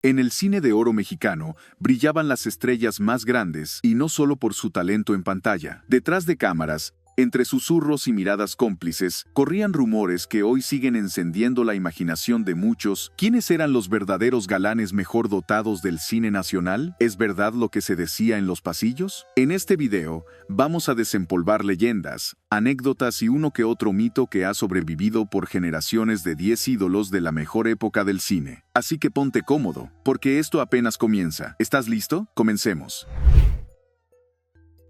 En el cine de oro mexicano brillaban las estrellas más grandes y no solo por su talento en pantalla. Detrás de cámaras, entre susurros y miradas cómplices, corrían rumores que hoy siguen encendiendo la imaginación de muchos. ¿Quiénes eran los verdaderos galanes mejor dotados del cine nacional? ¿Es verdad lo que se decía en los pasillos? En este video, vamos a desempolvar leyendas, anécdotas y uno que otro mito que ha sobrevivido por generaciones de 10 ídolos de la mejor época del cine. Así que ponte cómodo, porque esto apenas comienza. ¿Estás listo? Comencemos.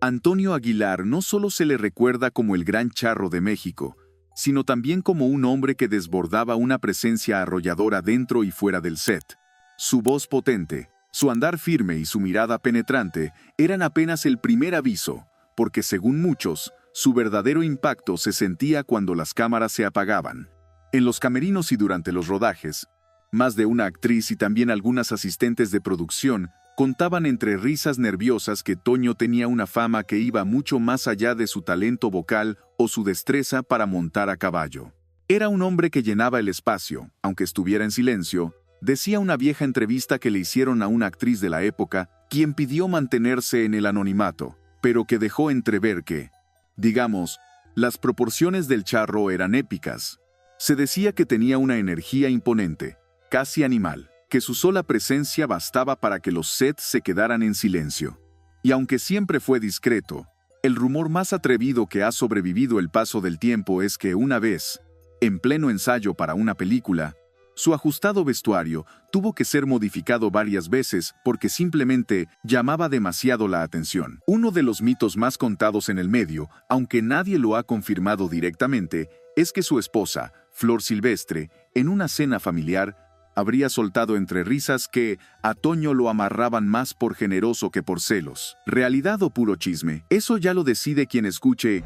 Antonio Aguilar no solo se le recuerda como el gran charro de México, sino también como un hombre que desbordaba una presencia arrolladora dentro y fuera del set. Su voz potente, su andar firme y su mirada penetrante eran apenas el primer aviso, porque según muchos, su verdadero impacto se sentía cuando las cámaras se apagaban. En los camerinos y durante los rodajes, más de una actriz y también algunas asistentes de producción contaban entre risas nerviosas que Toño tenía una fama que iba mucho más allá de su talento vocal o su destreza para montar a caballo. Era un hombre que llenaba el espacio, aunque estuviera en silencio, decía una vieja entrevista que le hicieron a una actriz de la época, quien pidió mantenerse en el anonimato, pero que dejó entrever que, digamos, las proporciones del charro eran épicas. Se decía que tenía una energía imponente, casi animal, que su sola presencia bastaba para que los sets se quedaran en silencio. Y aunque siempre fue discreto, el rumor más atrevido que ha sobrevivido el paso del tiempo es que una vez, en pleno ensayo para una película, su ajustado vestuario tuvo que ser modificado varias veces porque simplemente llamaba demasiado la atención. Uno de los mitos más contados en el medio, aunque nadie lo ha confirmado directamente, es que su esposa, Flor Silvestre, en una cena familiar, habría soltado entre risas que a Toño lo amarraban más por generoso que por celos. ¿Realidad o puro chisme? Eso ya lo decide quien escuche.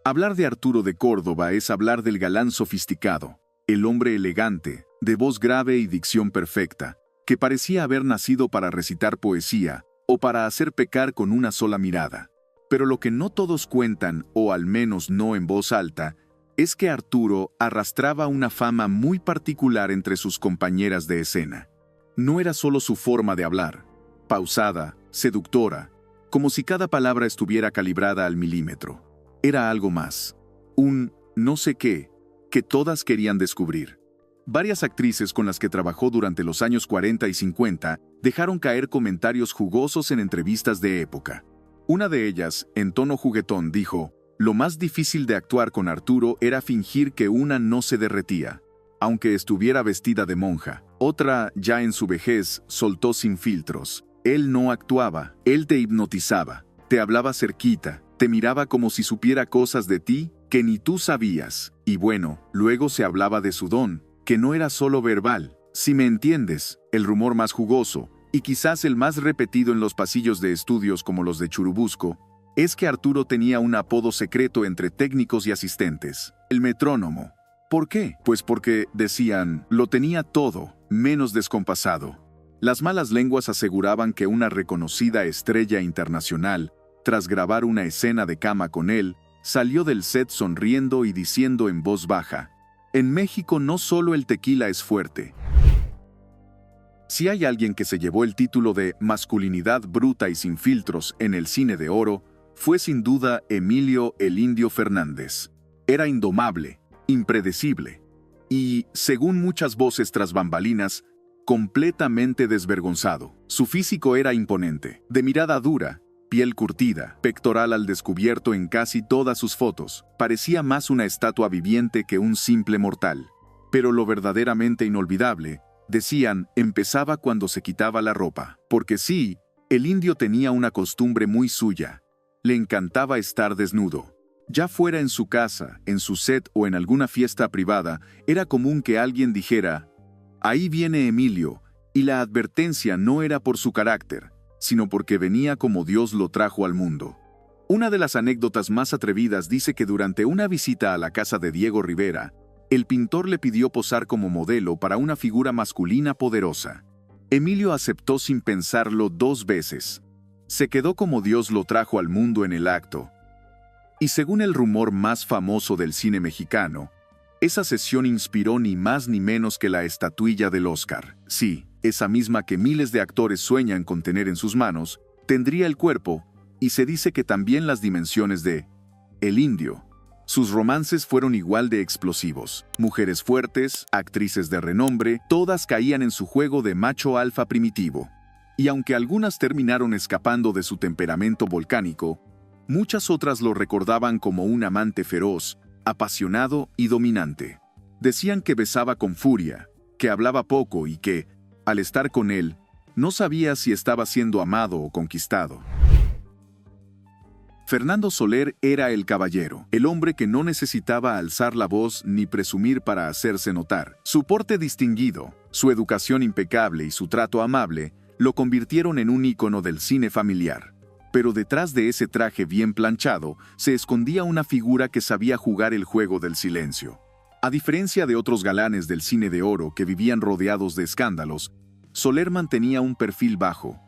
Hablar de Arturo de Córdoba es hablar del galán sofisticado, el hombre elegante, de voz grave y dicción perfecta, que parecía haber nacido para recitar poesía o para hacer pecar con una sola mirada. Pero lo que no todos cuentan, o al menos no en voz alta, es que Arturo arrastraba una fama muy particular entre sus compañeras de escena. No era solo su forma de hablar, pausada, seductora, como si cada palabra estuviera calibrada al milímetro. Era algo más, un no sé qué, que todas querían descubrir. Varias actrices con las que trabajó durante los años 40 y 50 dejaron caer comentarios jugosos en entrevistas de época. Una de ellas, en tono juguetón, dijo: lo más difícil de actuar con Arturo era fingir que una no se derretía, aunque estuviera vestida de monja. Otra, ya en su vejez, soltó sin filtros. Él no actuaba, él te hipnotizaba, te hablaba cerquita, te miraba como si supiera cosas de ti que ni tú sabías. Y bueno, luego se hablaba de su don, que no era solo verbal. Si me entiendes, el rumor más jugoso, y quizás el más repetido en los pasillos de estudios como los de Churubusco, es que Arturo tenía un apodo secreto entre técnicos y asistentes: el metrónomo. ¿Por qué? Pues porque, decían, lo tenía todo, menos descompasado. Las malas lenguas aseguraban que una reconocida estrella internacional, tras grabar una escena de cama con él, salió del set sonriendo y diciendo en voz baja: en México no solo el tequila es fuerte. Si hay alguien que se llevó el título de masculinidad bruta y sin filtros en el cine de oro, fue sin duda Emilio "el Indio" Fernández. Era indomable, impredecible y, según muchas voces tras bambalinas, completamente desvergonzado. Su físico era imponente, de mirada dura, piel curtida, pectoral al descubierto en casi todas sus fotos. Parecía más una estatua viviente que un simple mortal. Pero lo verdaderamente inolvidable, decían, empezaba cuando se quitaba la ropa. Porque sí, el Indio tenía una costumbre muy suya. Le encantaba estar desnudo. Ya fuera en su casa, en su set o en alguna fiesta privada, era común que alguien dijera: ahí viene Emilio, y la advertencia no era por su carácter, sino porque venía como Dios lo trajo al mundo. Una de las anécdotas más atrevidas dice que durante una visita a la casa de Diego Rivera, el pintor le pidió posar como modelo para una figura masculina poderosa. Emilio aceptó sin pensarlo 2 veces. Se quedó como Dios lo trajo al mundo en el acto. Y según el rumor más famoso del cine mexicano, Esa sesión inspiró ni más ni menos que la estatuilla del Oscar. Sí, esa misma que miles de actores sueñan con tener en sus manos, tendría el cuerpo, y se dice que también las dimensiones de El Indio. Sus romances fueron igual de explosivos. Mujeres fuertes, actrices de renombre, todas caían en su juego de macho alfa primitivo. Y aunque algunas terminaron escapando de su temperamento volcánico, muchas otras lo recordaban como un amante feroz, apasionado y dominante. Decían que besaba con furia, que hablaba poco y que, al estar con él, no sabía si estaba siendo amado o conquistado. Fernando Soler era el caballero, el hombre que no necesitaba alzar la voz ni presumir para hacerse notar. Su porte distinguido, su educación impecable y su trato amable lo convirtieron en un ícono del cine familiar. Pero detrás de ese traje bien planchado se escondía una figura que sabía jugar el juego del silencio. A diferencia de otros galanes del cine de oro que vivían rodeados de escándalos, Soler mantenía un perfil bajo.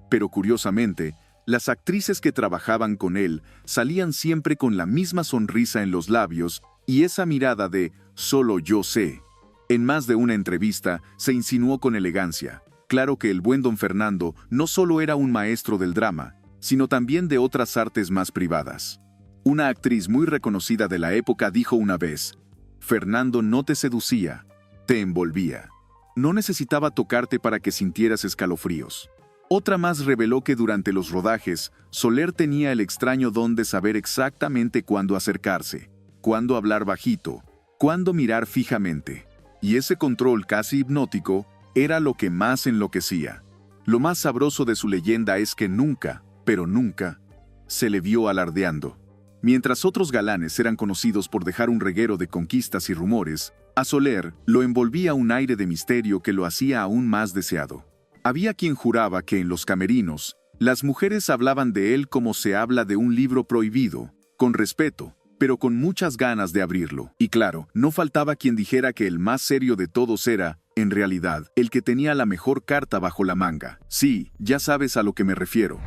Pero curiosamente, las actrices que trabajaban con él salían siempre con la misma sonrisa en los labios y esa mirada de «solo yo sé». En más de una entrevista se insinuó con elegancia. Claro que el buen don Fernando no solo era un maestro del drama, sino también de otras artes más privadas. Una actriz muy reconocida de la época dijo una vez: «Fernando no te seducía, te envolvía. No necesitaba tocarte para que sintieras escalofríos». Otra más reveló que durante los rodajes, Soler tenía el extraño don de saber exactamente cuándo acercarse, cuándo hablar bajito, cuándo mirar fijamente. Y ese control casi hipnótico era lo que más enloquecía. Lo más sabroso de su leyenda es que nunca, pero nunca, se le vio alardeando. Mientras otros galanes eran conocidos por dejar un reguero de conquistas y rumores, a Soler lo envolvía un aire de misterio que lo hacía aún más deseado. Había quien juraba que en los camerinos, las mujeres hablaban de él como se habla de un libro prohibido, con respeto, pero con muchas ganas de abrirlo. Y claro, no faltaba quien dijera que el más serio de todos era, en realidad, el que tenía la mejor carta bajo la manga. Sí, ya sabes a lo que me refiero.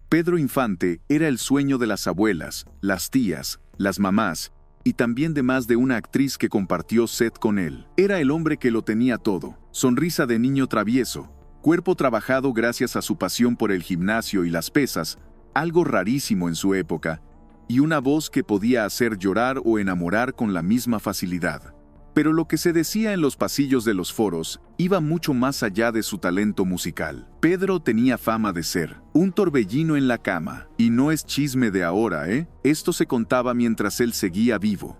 Pedro Infante era el sueño de las abuelas, las tías, las mamás, y también de más de una actriz que compartió set con él. Era el hombre que lo tenía todo: sonrisa de niño travieso, cuerpo trabajado gracias a su pasión por el gimnasio y las pesas, algo rarísimo en su época, y una voz que podía hacer llorar o enamorar con la misma facilidad. Pero lo que se decía en los pasillos de los foros iba mucho más allá de su talento musical. Pedro tenía fama de ser un torbellino en la cama. Y no es chisme de ahora, ¿eh? Esto se contaba mientras él seguía vivo.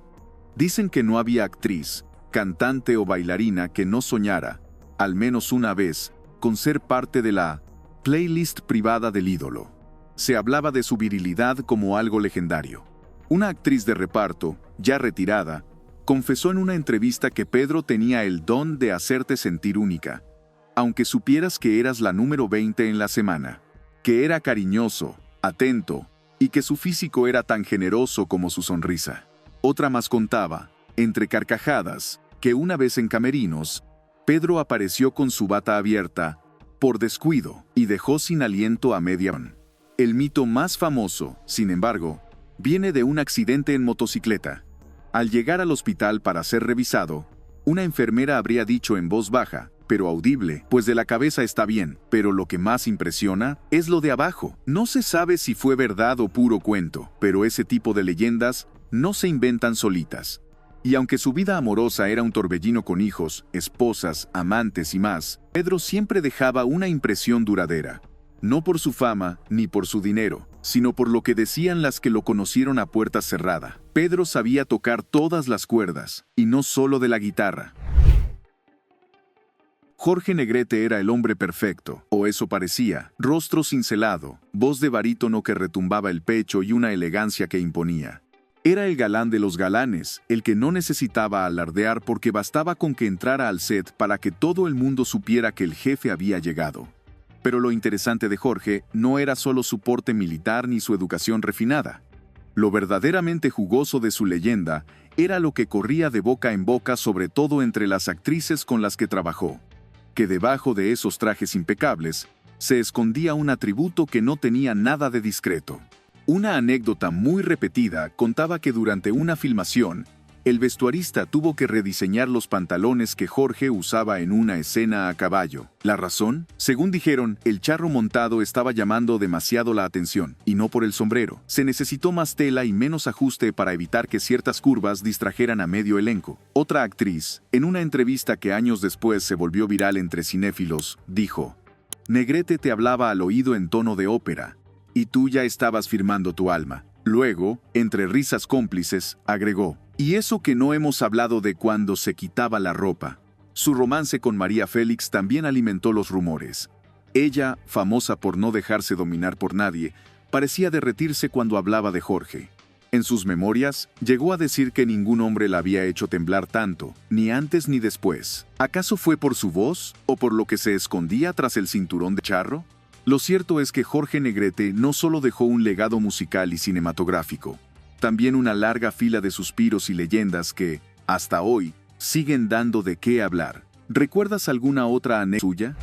Dicen que no había actriz, cantante o bailarina que no soñara, al menos una vez, con ser parte de la playlist privada del ídolo. Se hablaba de su virilidad como algo legendario. Una actriz de reparto, ya retirada, confesó en una entrevista que Pedro tenía el don de hacerte sentir única, aunque supieras que eras la número 20 en la semana, que era cariñoso, atento, y que su físico era tan generoso como su sonrisa. Otra más contaba, entre carcajadas, que una vez en camerinos, Pedro apareció con su bata abierta, por descuido, y dejó sin aliento a media. El mito más famoso, sin embargo, viene de un accidente en motocicleta. Al llegar al hospital para ser revisado, una enfermera habría dicho en voz baja, pero audible: «Pues de la cabeza está bien». Pero lo que más impresiona es lo de abajo. No se sabe si fue verdad o puro cuento, pero ese tipo de leyendas no se inventan solitas. Y aunque su vida amorosa era un torbellino con hijos, esposas, amantes y más, Pedro siempre dejaba una impresión duradera. No por su fama ni por su dinero, sino por lo que decían las que lo conocieron a puerta cerrada. Pedro sabía tocar todas las cuerdas, y no solo de la guitarra. Jorge Negrete era el hombre perfecto, o eso parecía: rostro cincelado, voz de barítono que retumbaba el pecho y una elegancia que imponía. Era el galán de los galanes, el que no necesitaba alardear porque bastaba con que entrara al set para que todo el mundo supiera que el jefe había llegado. Pero lo interesante de Jorge no era solo su porte militar ni su educación refinada. Lo verdaderamente jugoso de su leyenda era lo que corría de boca en boca, sobre todo entre las actrices con las que trabajó, que debajo de esos trajes impecables se escondía un atributo que no tenía nada de discreto. Una anécdota muy repetida contaba que durante una filmación, El vestuarista tuvo que rediseñar los pantalones que Jorge usaba en una escena a caballo. ¿La razón? Según dijeron, el charro montado estaba llamando demasiado la atención, y no por el sombrero. Se necesitó más tela y menos ajuste para evitar que ciertas curvas distrajeran a medio elenco. Otra actriz, en una entrevista que años después se volvió viral entre cinéfilos, dijo: Negrete te hablaba al oído en tono de ópera, y tú ya estabas firmando tu alma. Luego, entre risas cómplices, agregó: y eso que no hemos hablado de cuando se quitaba la ropa. Su romance con María Félix también alimentó los rumores. Ella, famosa por no dejarse dominar por nadie, parecía derretirse cuando hablaba de Jorge. En sus memorias, llegó a decir que ningún hombre la había hecho temblar tanto, ni antes ni después. ¿Acaso fue por su voz o por lo que se escondía tras el cinturón de charro? Lo cierto es que Jorge Negrete no solo dejó un legado musical y cinematográfico, también una larga fila de suspiros y leyendas que, hasta hoy, siguen dando de qué hablar. ¿Recuerdas alguna otra anécdota suya?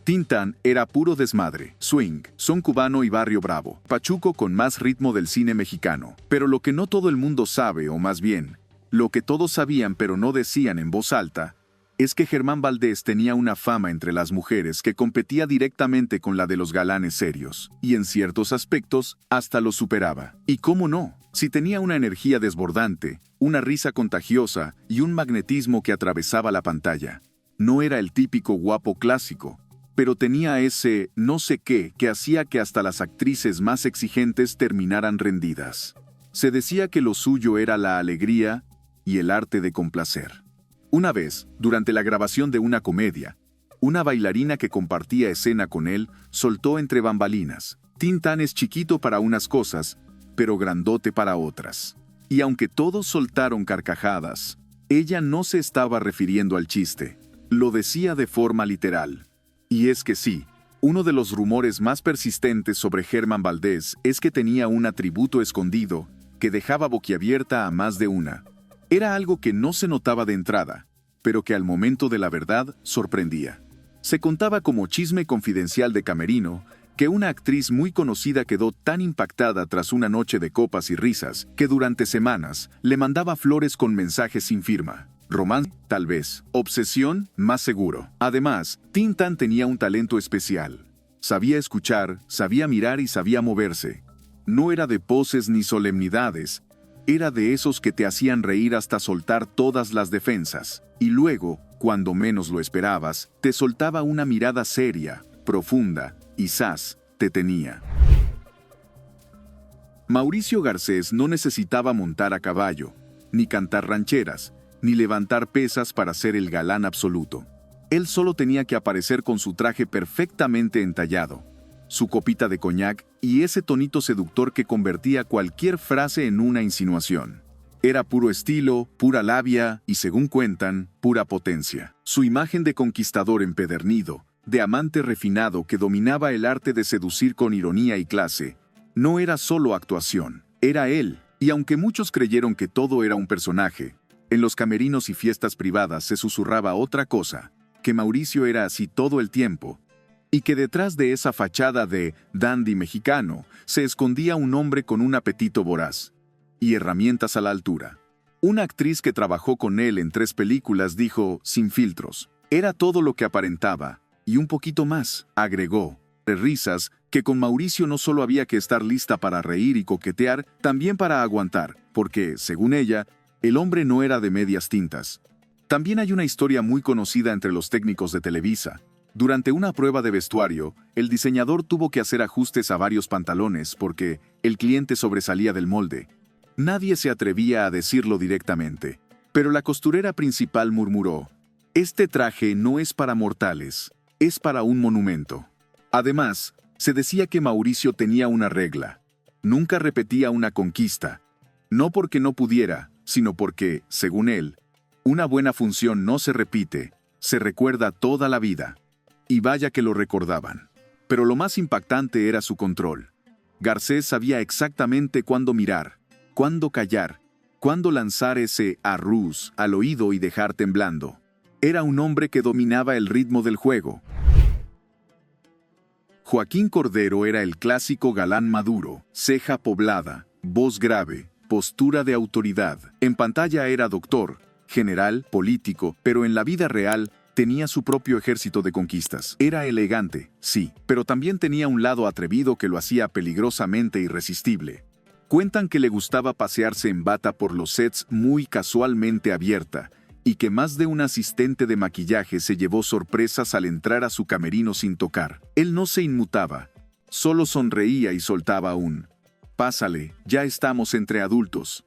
Tintán era puro desmadre, swing, son cubano y barrio bravo, pachuco con más ritmo del cine mexicano. Pero lo que no todo el mundo sabe, o más bien, lo que todos sabían pero no decían en voz alta, es que Germán Valdés tenía una fama entre las mujeres que competía directamente con la de los galanes serios, y en ciertos aspectos hasta los superaba. ¿Y cómo no? Si tenía una energía desbordante, una risa contagiosa y un magnetismo que atravesaba la pantalla. No era el típico guapo clásico, pero tenía ese no sé qué que hacía que hasta las actrices más exigentes terminaran rendidas. Se decía que lo suyo era la alegría y el arte de complacer. Una vez, durante la grabación de una comedia, una bailarina que compartía escena con él soltó entre bambalinas: Tintán es chiquito para unas cosas, pero grandote para otras. Y aunque todos soltaron carcajadas, ella no se estaba refiriendo al chiste, lo decía de forma literal. Y es que sí, uno de los rumores más persistentes sobre Germán Valdés es que tenía un atributo escondido que dejaba boquiabierta a más de una. Era algo que no se notaba de entrada, pero que al momento de la verdad sorprendía. Se contaba como chisme confidencial de camerino que una actriz muy conocida quedó tan impactada tras una noche de copas y risas que durante semanas le mandaba flores con mensajes sin firma. Romance, tal vez. Obsesión, más seguro. Además, Tintán tenía un talento especial. Sabía escuchar, sabía mirar y sabía moverse. No era de poses ni solemnidades. Era de esos que te hacían reír hasta soltar todas las defensas. Y luego, cuando menos lo esperabas, te soltaba una mirada seria, profunda, y ¡zas!, te tenía. Mauricio Garcés no necesitaba montar a caballo, ni cantar rancheras, ni levantar pesas para ser el galán absoluto. Él solo tenía que aparecer con su traje perfectamente entallado, su copita de coñac y ese tonito seductor que convertía cualquier frase en una insinuación. Era puro estilo, pura labia y, según cuentan, pura potencia. Su imagen de conquistador empedernido, de amante refinado que dominaba el arte de seducir con ironía y clase, no era solo actuación, era él. Y aunque muchos creyeron que todo era un personaje, en los camerinos y fiestas privadas se susurraba otra cosa, que Mauricio era así todo el tiempo, y que detrás de esa fachada de dandy mexicano se escondía un hombre con un apetito voraz y herramientas a la altura. Una actriz que trabajó con él en 3 películas dijo, sin filtros: era todo lo que aparentaba, y un poquito más, agregó, de risas, que con Mauricio no solo había que estar lista para reír y coquetear, también para aguantar, porque, según ella, el hombre no era de medias tintas. También hay una historia muy conocida entre los técnicos de Televisa. Durante una prueba de vestuario, el diseñador tuvo que hacer ajustes a varios pantalones porque el cliente sobresalía del molde. Nadie se atrevía a decirlo directamente, pero la costurera principal murmuró: este traje no es para mortales, es para un monumento. Además, se decía que Mauricio tenía una regla: nunca repetía una conquista, no porque no pudiera, sino porque, según él, una buena función no se repite, se recuerda toda la vida. Y vaya que lo recordaban. Pero lo más impactante era su control. Garcés sabía exactamente cuándo mirar, cuándo callar, cuándo lanzar ese arrús al oído y dejar temblando. Era un hombre que dominaba el ritmo del juego. Joaquín Cordero era el clásico galán maduro, ceja poblada, voz grave, postura de autoridad. En pantalla era doctor, general, político, pero en la vida real tenía su propio ejército de conquistas. Era elegante, sí, pero también tenía un lado atrevido que lo hacía peligrosamente irresistible. Cuentan que le gustaba pasearse en bata por los sets muy casualmente abierta, y que más de un asistente de maquillaje se llevó sorpresas al entrar a su camerino sin tocar. Él no se inmutaba, solo sonreía y soltaba un «Pásale, ya estamos entre adultos».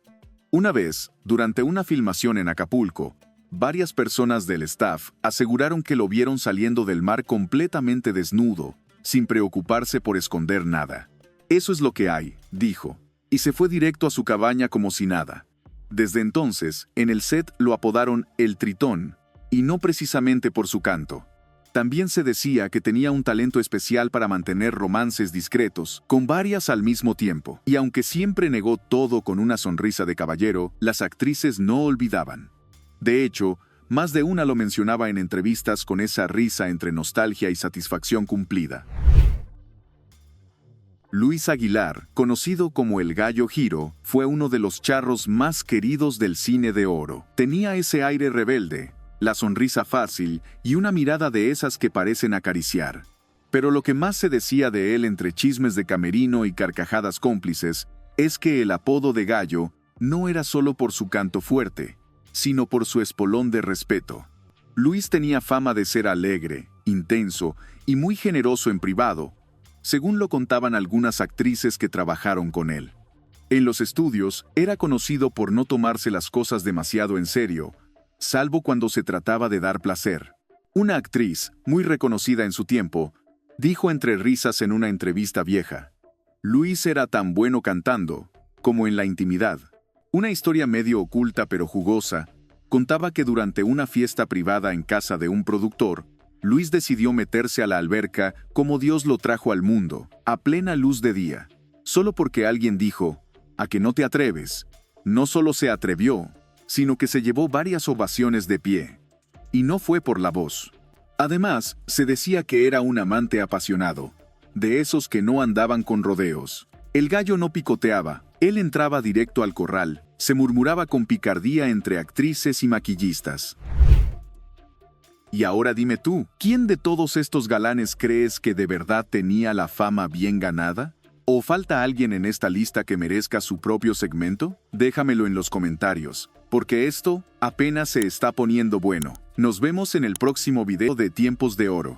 Una vez, durante una filmación en Acapulco, varias personas del staff aseguraron que lo vieron saliendo del mar completamente desnudo, sin preocuparse por esconder nada. «Eso es lo que hay», dijo, y se fue directo a su cabaña como si nada. Desde entonces, en el set lo apodaron El Tritón, y no precisamente por su canto. También se decía que tenía un talento especial para mantener romances discretos, con varias al mismo tiempo. Y aunque siempre negó todo con una sonrisa de caballero, las actrices no olvidaban. De hecho, más de una lo mencionaba en entrevistas con esa risa entre nostalgia y satisfacción cumplida. Luis Aguilar, conocido como el Gallo Giro, fue uno de los charros más queridos del cine de oro. Tenía ese aire rebelde, la sonrisa fácil y una mirada de esas que parecen acariciar. Pero lo que más se decía de él entre chismes de camerino y carcajadas cómplices es que el apodo de Gallo no era solo por su canto fuerte, sino por su espolón de respeto. Luis tenía fama de ser alegre, intenso y muy generoso en privado, según lo contaban algunas actrices que trabajaron con él. En los estudios, era conocido por no tomarse las cosas demasiado en serio, salvo cuando se trataba de dar placer. Una actriz, muy reconocida en su tiempo, dijo entre risas en una entrevista vieja: «Luis era tan bueno cantando, como en la intimidad». Una historia medio oculta pero jugosa, contaba que durante una fiesta privada en casa de un productor, Luis decidió meterse a la alberca como Dios lo trajo al mundo, a plena luz de día, solo porque alguien dijo: «¿A que no te atreves?». No solo se atrevió, sino que se llevó varias ovaciones de pie. Y no fue por la voz. Además, se decía que era un amante apasionado, de esos que no andaban con rodeos. El Gallo no picoteaba, él entraba directo al corral, se murmuraba con picardía entre actrices y maquillistas. Y ahora dime tú, ¿quién de todos estos galanes crees que de verdad tenía la fama bien ganada? ¿O falta alguien en esta lista que merezca su propio segmento? Déjamelo en los comentarios, porque esto apenas se está poniendo bueno. Nos vemos en el próximo video de Tiempos de Oro.